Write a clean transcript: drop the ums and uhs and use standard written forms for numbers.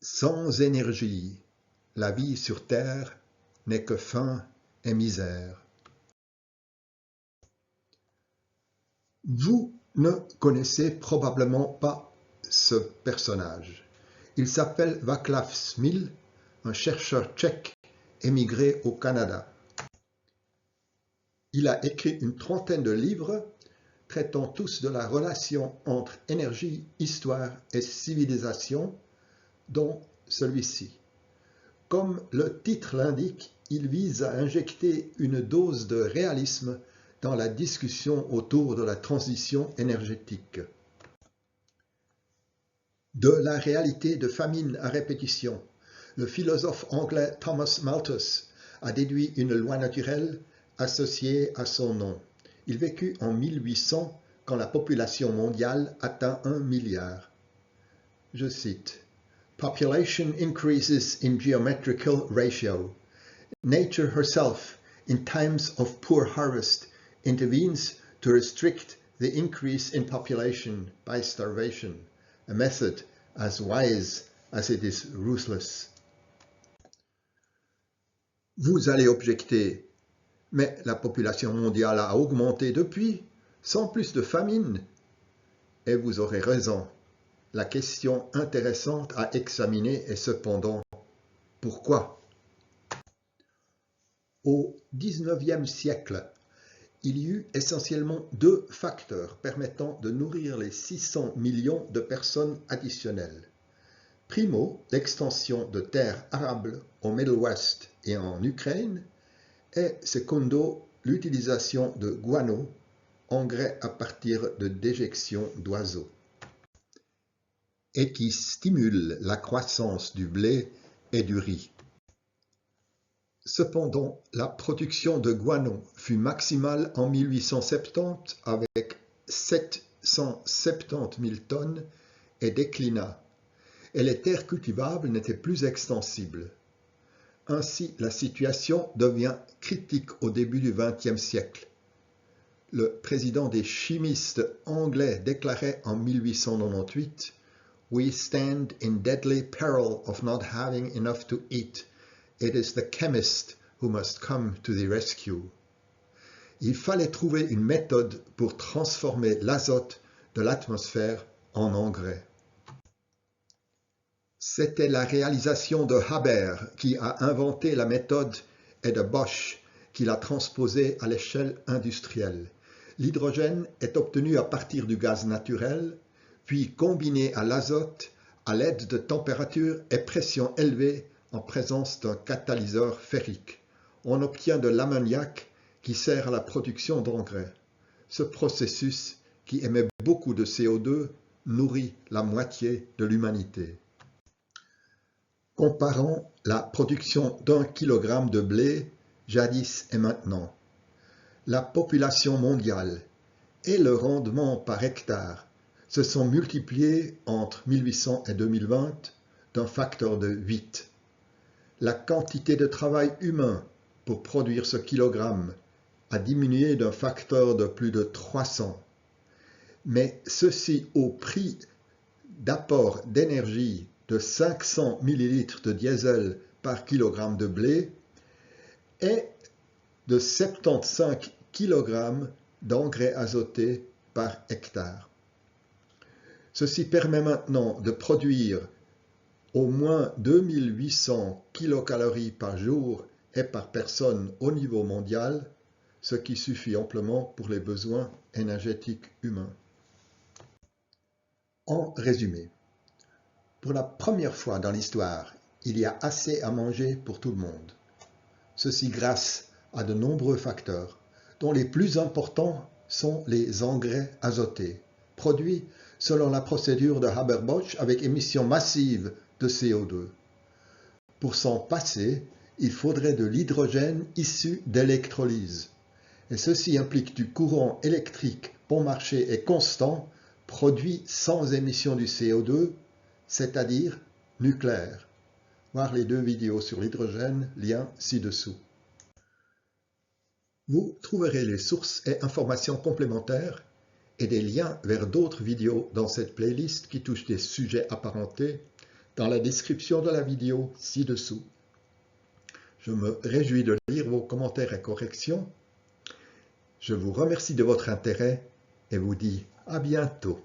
Sans énergie, la vie sur Terre n'est que faim et misère. Vous ne connaissez probablement pas ce personnage. Il s'appelle Václav Smil, un chercheur tchèque émigré au Canada. Il a écrit une trentaine de livres traitant tous de la relation entre énergie, histoire et civilisation, dont celui-ci. Comme le titre l'indique, il vise à injecter une dose de réalisme dans la discussion autour de la transition énergétique. De la réalité de famine à répétition, le philosophe anglais Thomas Malthus a déduit une loi naturelle associée à son nom. Il vécut en 1800 quand la population mondiale atteint 1 milliard. Je cite: Population increases in geometrical ratio. Nature herself, in times of poor harvest, intervenes to restrict the increase in population by starvation, a method as wise as it is ruthless. Vous allez objecter, mais la population mondiale a augmenté depuis, sans plus de famine. Et vous aurez raison. La question intéressante à examiner est cependant pourquoi? Au XIXe siècle, il y eut essentiellement deux facteurs permettant de nourrir les 600 millions de personnes additionnelles. Primo, l'extension de terres arables au Middle West et en Ukraine, et secondo, l'utilisation de guano, engrais à partir de déjections d'oiseaux, et qui stimule la croissance du blé et du riz. Cependant, la production de guano fut maximale en 1870 avec 770 000 tonnes et déclina, et les terres cultivables n'étaient plus extensibles. Ainsi, la situation devient critique au début du XXe siècle. Le président des chimistes anglais déclarait en 1898 « We stand in deadly peril of not having enough to eat. It is the chemist who must come to the rescue. » Il fallait trouver une méthode pour transformer l'azote de l'atmosphère en engrais. C'était la réalisation de Haber qui a inventé la méthode et de Bosch qui l'a transposée à l'échelle industrielle. L'hydrogène est obtenu à partir du gaz naturel, puis combiné à l'azote à l'aide de température et pression élevées en présence d'un catalyseur ferrique. On obtient de l'ammoniac qui sert à la production d'engrais. Ce processus, qui émet beaucoup de CO2, nourrit la moitié de l'humanité. Comparons la production d'1 kg de blé, jadis et maintenant. La population mondiale et le rendement par hectare se sont multipliés entre 1800 et 2020 d'un facteur de 8. La quantité de travail humain pour produire ce kilogramme a diminué d'un facteur de plus de 300. Mais ceci au prix d'apport d'énergie de 500 ml de diesel par kilogramme de blé et de 75 kg d'engrais azotés par hectare. Ceci permet maintenant de produire au moins 2800 kilocalories par jour et par personne au niveau mondial, ce qui suffit amplement pour les besoins énergétiques humains. En résumé, pour la première fois dans l'histoire, il y a assez à manger pour tout le monde. Ceci grâce à de nombreux facteurs, dont les plus importants sont les engrais azotés, produits selon la procédure de Haber-Bosch avec émission massive de CO2. Pour s'en passer, il faudrait de l'hydrogène issu d'électrolyse. Et ceci implique du courant électrique bon marché et constant, produit sans émission du CO2, c'est-à-dire nucléaire. Voir les deux vidéos sur l'hydrogène, lien ci-dessous. Vous trouverez les sources et informations complémentaires et des liens vers d'autres vidéos dans cette playlist qui touchent des sujets apparentés dans la description de la vidéo ci-dessous. Je me réjouis de lire vos commentaires et corrections. Je vous remercie de votre intérêt et vous dis à bientôt.